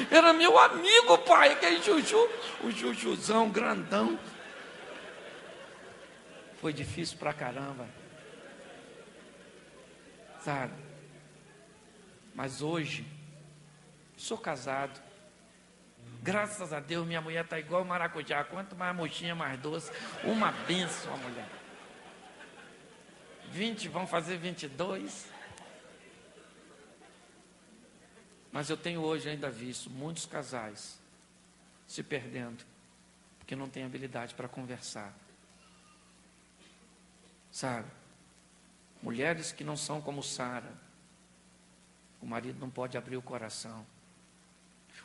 Era meu amigo, pai, que chuchu. O chuchuzão grandão. Foi difícil pra caramba. Sabe? Mas hoje, sou casado. Graças a Deus, minha mulher está igual maracujá. Quanto mais mochinha, mais doce. Uma bênção, a mulher. 20, vão fazer 22. Mas eu tenho hoje ainda visto muitos casais se perdendo, porque não têm habilidade para conversar. Sabe? Mulheres que não são como Sara. O marido não pode abrir o coração.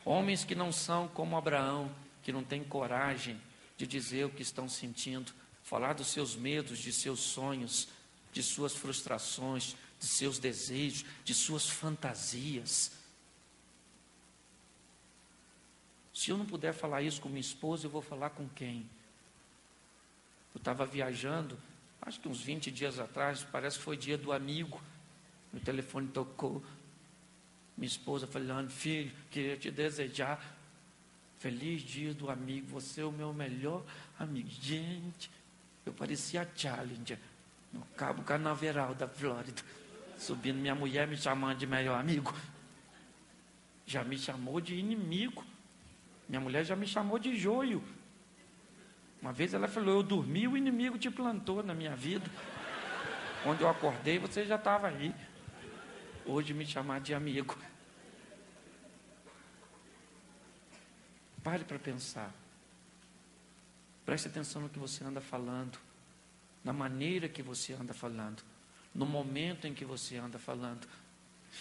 Homens que não são como Abraão, que não têm coragem de dizer o que estão sentindo, falar dos seus medos, de seus sonhos, de suas frustrações, de seus desejos, de suas fantasias. Se eu não puder falar isso com minha esposa, eu vou falar com quem? Eu estava viajando, acho que uns 20 dias atrás, parece que foi dia do amigo. Meu telefone tocou. Minha esposa falando, filho, queria te desejar feliz dia do amigo, você é o meu melhor amigo. Gente, eu parecia a Challenger, no Cabo Canaveral da Flórida, subindo, minha mulher me chamando de melhor amigo, já me chamou de inimigo, minha mulher já me chamou de joio. Uma vez ela falou, eu dormi, o inimigo te plantou na minha vida, quando eu acordei você já estava aí. Hoje me chamar de amigo. Pare para pensar. Preste atenção no que você anda falando, na maneira que você anda falando, no momento em que você anda falando.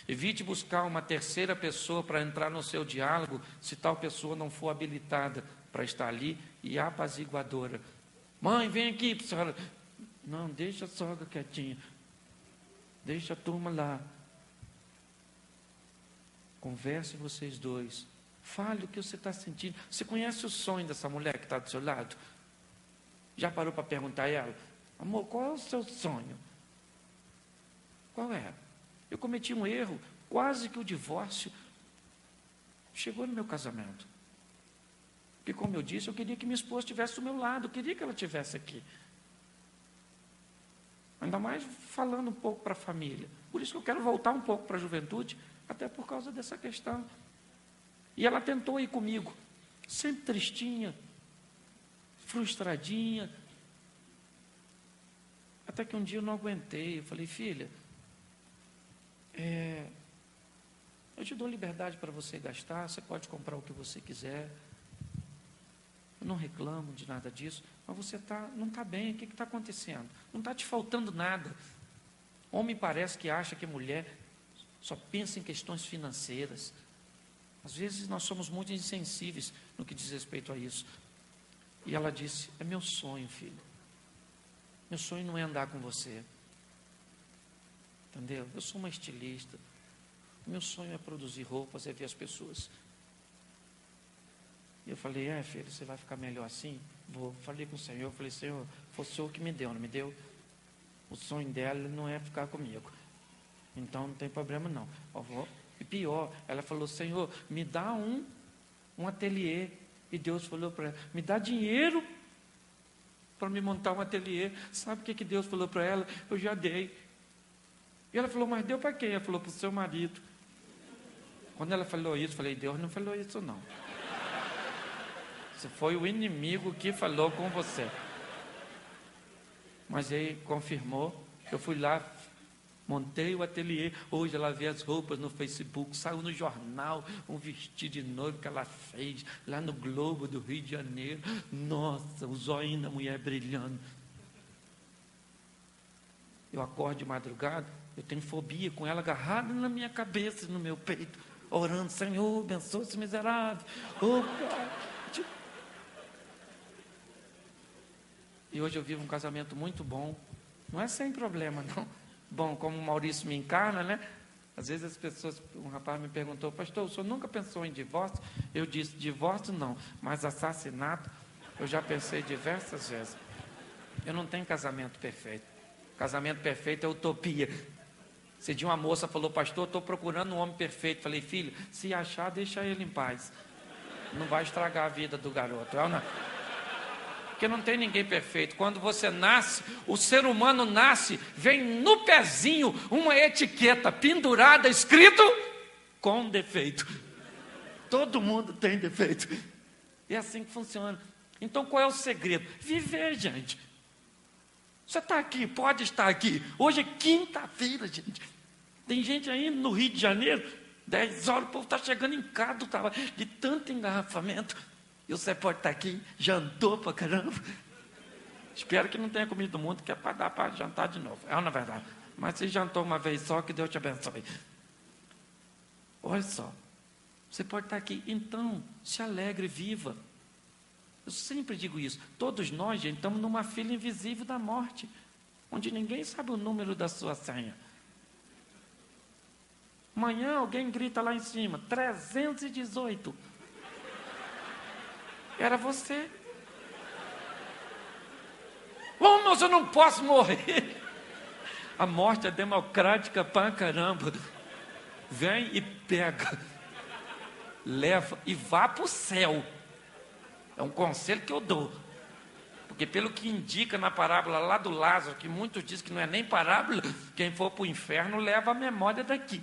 Evite buscar uma terceira pessoa para entrar no seu diálogo, se tal pessoa não for habilitada para estar ali e apaziguadora. Mãe, vem aqui, senhora. Não, deixa a sogra quietinha. Deixa a turma lá. Converse vocês dois. Fale o que você está sentindo. Você conhece o sonho dessa mulher que está do seu lado? Já parou para perguntar a ela? Amor, qual é o seu sonho? Qual é? Eu cometi um erro, quase que o divórcio chegou no meu casamento. Porque, como eu disse, eu queria que minha esposa estivesse do meu lado, eu queria que ela estivesse aqui. Ainda mais falando um pouco para a família. Por isso que eu quero voltar um pouco para a juventude, até por causa dessa questão. E ela tentou ir comigo, sempre tristinha, frustradinha. Até que um dia eu não aguentei, eu falei, filha, eu te dou liberdade para você gastar, você pode comprar o que você quiser. Eu não reclamo de nada disso, mas você não está bem, o que está acontecendo? Não está te faltando nada. Homem parece que acha que mulher só pensa em questões financeiras. Às vezes nós somos muito insensíveis no que diz respeito a isso. E ela disse, é meu sonho, filho. Meu sonho não é andar com você. Entendeu? Eu sou uma estilista. O meu sonho é produzir roupas, é ver as pessoas. E eu falei, filho, você vai ficar melhor assim? Vou. Falei com o Senhor, eu falei, Senhor, foi o Senhor que me deu, não me deu? O sonho dela não é ficar comigo. Então não tem problema não. E pior, ela falou, Senhor, me dá um ateliê. E Deus falou para ela, me dá dinheiro para me montar um ateliê. Sabe o que Deus falou para ela? Eu já dei. E ela falou, mas deu para quem? Ela falou, para o seu marido. Quando ela falou isso, eu falei, Deus não falou isso não. Isso foi o inimigo que falou com você. Mas aí confirmou, eu fui lá, montei o ateliê, hoje ela vê as roupas no Facebook, saiu no jornal, um vestido de noivo que ela fez, lá no Globo do Rio de Janeiro, nossa, o zóio da mulher brilhando. Eu acordo de madrugada, Eu tenho fobia com ela agarrada na minha cabeça, no meu peito, orando, Senhor, abençoa esse miserável. Oh, Pai. E hoje eu vivo um casamento muito bom. Não é sem problema, não. Bom, como o Maurício me encarna, né? Às vezes as pessoas, um rapaz me perguntou, pastor, o senhor nunca pensou em divórcio? Eu disse, divórcio não, mas assassinato eu já pensei diversas vezes. Eu não tenho casamento perfeito. Casamento perfeito é utopia. Se de uma moça falou, pastor, estou procurando um homem perfeito. Falei, filho, se achar, deixa ele em paz. Não vai estragar a vida do garoto. Porque não tem ninguém perfeito. Quando você nasce, o ser humano nasce, vem no pezinho uma etiqueta pendurada, escrito com defeito. Todo mundo tem defeito. É assim que funciona. Então qual é o segredo? Viver, gente. Você está aqui, pode estar aqui. Hoje é quinta-feira, gente. Tem gente aí no Rio de Janeiro, 10 horas, o povo está chegando em casa do trabalho, de tanto engarrafamento. E você pode estar aqui, jantou pra caramba. Espero que não tenha comido muito, que é para dar para jantar de novo. É na verdade. Mas se jantou uma vez só, que Deus te abençoe. Olha só. Você pode estar aqui. Então, se alegre, viva. Eu sempre digo isso. Todos nós, gente, estamos numa fila invisível da morte, onde ninguém sabe o número da sua senha. Amanhã alguém grita lá em cima, 318. Era você. Oh, mas eu não posso morrer. A morte é democrática pra caramba. Vem e pega. Leva e vá para o céu. É um conselho que eu dou. Porque pelo que indica na parábola lá do Lázaro, que muitos dizem que não é nem parábola, quem for para o inferno leva a memória daqui.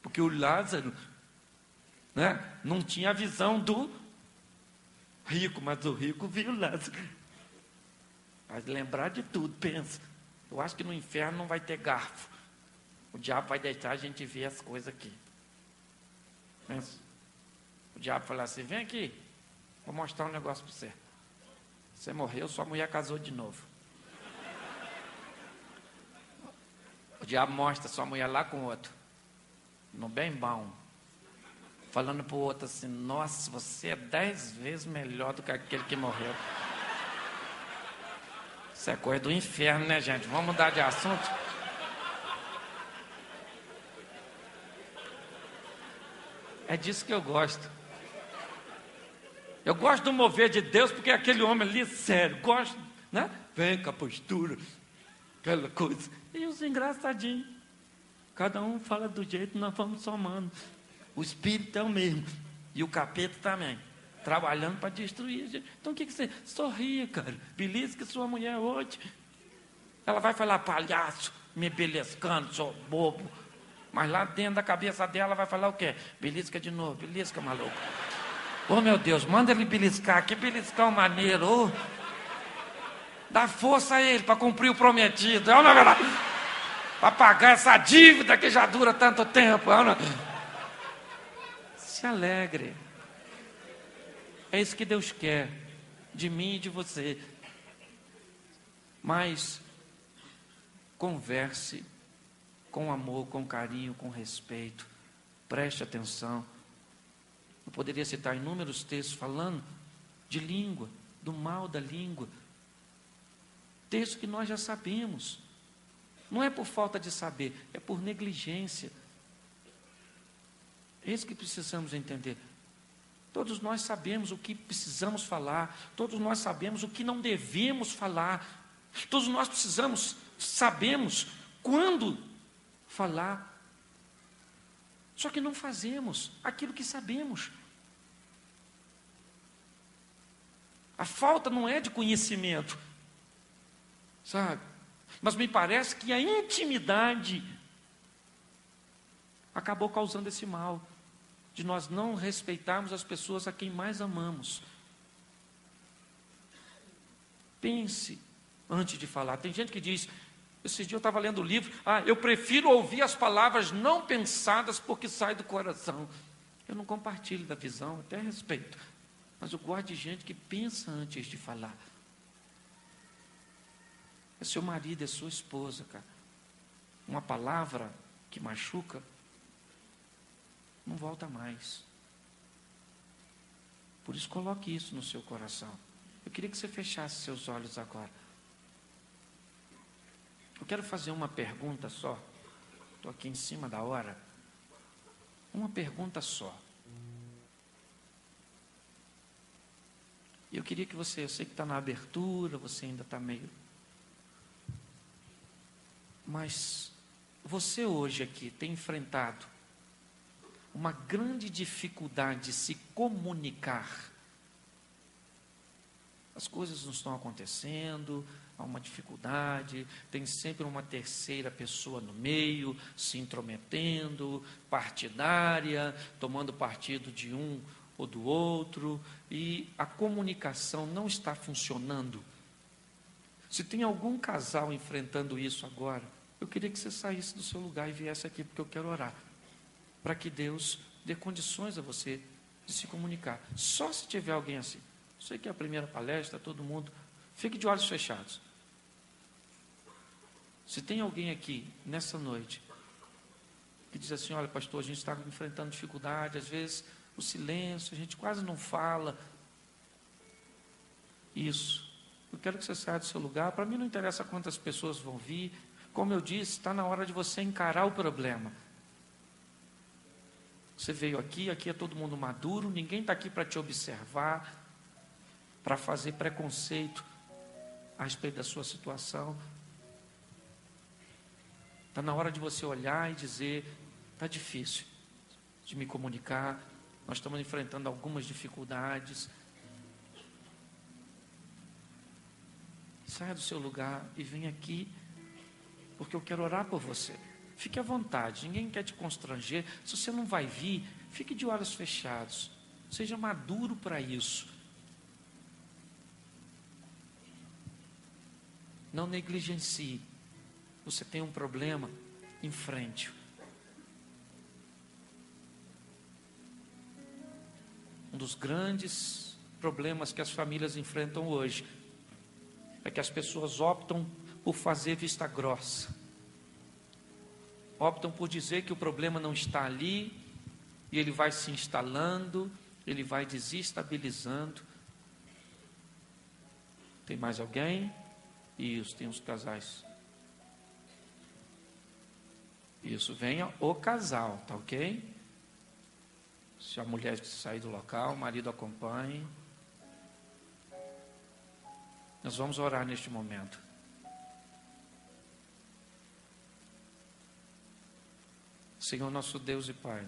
Porque o Lázaro, né, não tinha a visão do rico, mas o rico viu o Lázaro. Vai lembrar de tudo, pensa. Eu acho que no inferno não vai ter garfo. O diabo vai deixar a gente ver as coisas aqui. Pensa. O diabo fala assim, vem aqui, vou mostrar um negócio para você. Você morreu, sua mulher casou de novo. O diabo mostra sua mulher lá com outro. No bem bom. Falando para o outro assim, nossa, você é 10 vezes melhor do que aquele que morreu. Isso é coisa do inferno, né, gente? Vamos mudar de assunto? É disso que eu gosto. Eu gosto do mover de Deus, porque aquele homem ali, sério, gosto, né? Vem com a postura, aquela coisa. E os engraçadinhos. Cada um fala do jeito, nós vamos somando. O espírito é o mesmo. E o capeta também. Trabalhando para destruir a gente. Então o que você... Sorria, cara. Belisca sua mulher hoje. Ela vai falar, palhaço, me belescando, sou bobo. Mas lá dentro da cabeça dela vai falar o quê? Belisca de novo, belisca, maluco. Oh, meu Deus, manda ele beliscar. Que beliscão maneiro. Oh. Dá força a ele para cumprir o prometido. É, na verdade. Para pagar essa dívida que já dura tanto tempo. É, não? Se alegre. É isso que Deus quer, de mim e de você. Mas converse com amor, com carinho, com respeito. Preste atenção. Eu poderia citar inúmeros textos falando de língua, do mal da língua. Texto que nós já sabemos. Não é por falta de saber, é por negligência. É isso que precisamos entender. Todos nós sabemos o que precisamos falar, todos nós sabemos o que não devemos falar, todos nós sabemos quando falar. Só que não fazemos aquilo que sabemos. A falta não é de conhecimento, sabe? Mas me parece que a intimidade acabou causando esse mal, de nós não respeitarmos as pessoas a quem mais amamos. Pense antes de falar. Tem gente que diz, esse dia eu estava lendo o livro, eu prefiro ouvir as palavras não pensadas porque sai do coração. Eu não compartilho da visão, até respeito, mas eu gosto de gente que pensa antes de falar. É seu marido, é sua esposa, cara. uma palavra que machuca, não volta mais. Por isso, coloque isso no seu coração. Eu queria que você fechasse seus olhos agora. Eu quero fazer uma pergunta só. Estou aqui em cima da hora. Uma pergunta só. Eu queria que você, eu sei que está na abertura, você ainda está meio... Mas você hoje aqui tem enfrentado uma grande dificuldade de se comunicar. As coisas não estão acontecendo, há uma dificuldade, tem sempre uma terceira pessoa no meio, se intrometendo, partidária, tomando partido de um ou do outro, e a comunicação não está funcionando. Se tem algum casal enfrentando isso agora, eu queria que você saísse do seu lugar e viesse aqui, porque eu quero orar, para que Deus dê condições a você de se comunicar. Só se tiver alguém assim. Sei que é a primeira palestra, todo mundo, fique de olhos fechados. Se tem alguém aqui, nessa noite, que diz assim, olha pastor, a gente está enfrentando dificuldade, às vezes o silêncio, a gente quase não fala. Isso. Eu quero que você saia do seu lugar. Para mim não interessa quantas pessoas vão vir. Como eu disse, está na hora de você encarar o problema. Você veio aqui é todo mundo maduro, ninguém está aqui para te observar, para fazer preconceito a respeito da sua situação. Está na hora de você olhar e dizer, está difícil de me comunicar, nós estamos enfrentando algumas dificuldades. Saia do seu lugar e venha aqui, porque eu quero orar por você. Fique à vontade, ninguém quer te constranger. Se você não vai vir, fique de olhos fechados. Seja maduro para isso. Não negligencie. Você tem um problema, enfrente-o. Um dos grandes problemas que as famílias enfrentam hoje é que as pessoas optam por fazer vista grossa. Optam por dizer que o problema não está ali, e ele vai se instalando, ele vai desestabilizando. Tem mais alguém? Isso, tem uns casais. Isso, venha o casal, tá ok? Se a mulher sair do local, o marido acompanhe. Nós vamos orar neste momento. Senhor nosso Deus e Pai,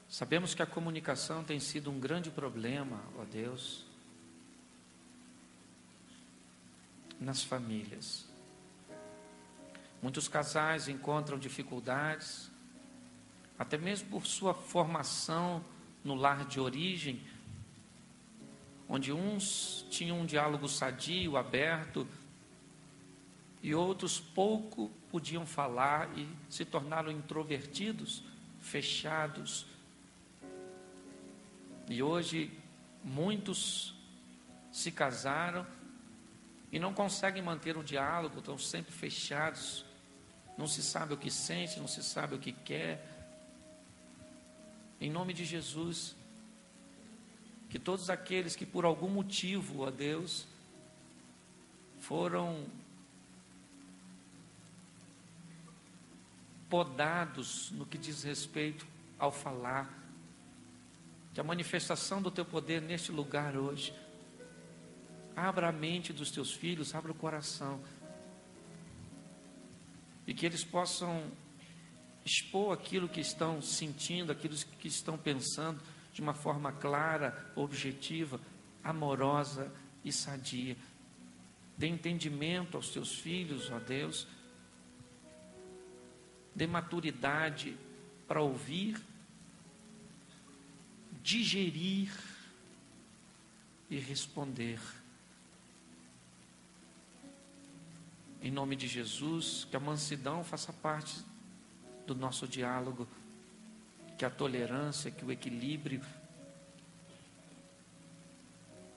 sabemos que a comunicação tem sido um grande problema, ó Deus, nas famílias. Muitos casais encontram dificuldades, até mesmo por sua formação no lar de origem, onde uns tinham um diálogo sadio, aberto, e outros pouco podiam falar e se tornaram introvertidos, fechados. E hoje muitos se casaram e não conseguem manter o diálogo, estão sempre fechados, não se sabe o que sente, não se sabe o que quer. Em nome de Jesus, que todos aqueles que por algum motivo, ó Deus, foram podados no que diz respeito ao falar, que a manifestação do teu poder neste lugar hoje, abra a mente dos teus filhos, abra o coração, e que eles possam expor aquilo que estão sentindo, aquilo que estão pensando, de uma forma clara, objetiva, amorosa e sadia. Dê entendimento aos teus filhos, ó Deus, dê maturidade para ouvir, digerir e responder. Em nome de Jesus, que a mansidão faça parte do nosso diálogo, que a tolerância, que o equilíbrio.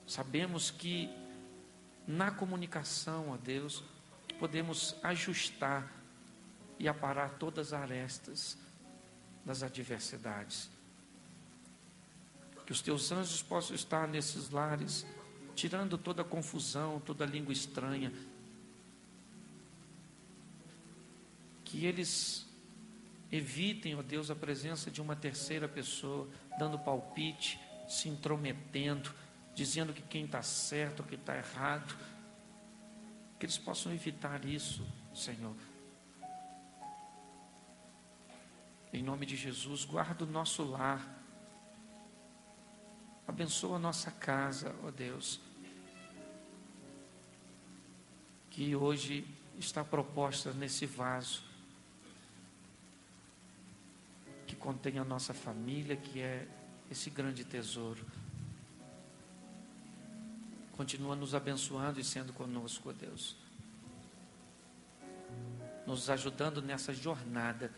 Sabemos que na comunicação, ó Deus, podemos ajustar e aparar todas as arestas das adversidades. Que os teus anjos possam estar nesses lares, tirando toda a confusão, toda a língua estranha. Que eles evitem, ó Deus, a presença de uma terceira pessoa, dando palpite, se intrometendo, dizendo que quem está certo, que está errado. Que eles possam evitar isso, Senhor. Em nome de Jesus, guarda o nosso lar. Abençoa a nossa casa, ó Deus. Que hoje está proposta nesse vaso, que contém a nossa família, que é esse grande tesouro. Continua nos abençoando e sendo conosco, ó Deus. Nos ajudando nessa jornada.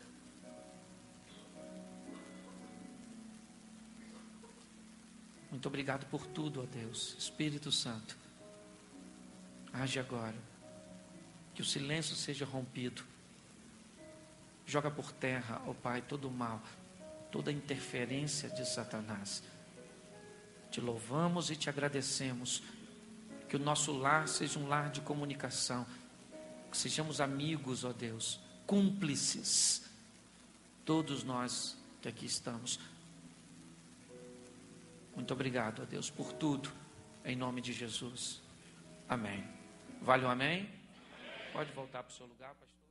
Muito obrigado por tudo, ó Deus. Espírito Santo, age agora. Que o silêncio seja rompido. Joga por terra, ó Pai, todo o mal, toda a interferência de Satanás. Te louvamos e te agradecemos. Que o nosso lar seja um lar de comunicação. Que sejamos amigos, ó Deus, cúmplices. Todos nós que aqui estamos. Muito obrigado, ó Deus, por tudo. Em nome de Jesus. Amém. Vale um amém? Pode voltar para o seu lugar, pastor.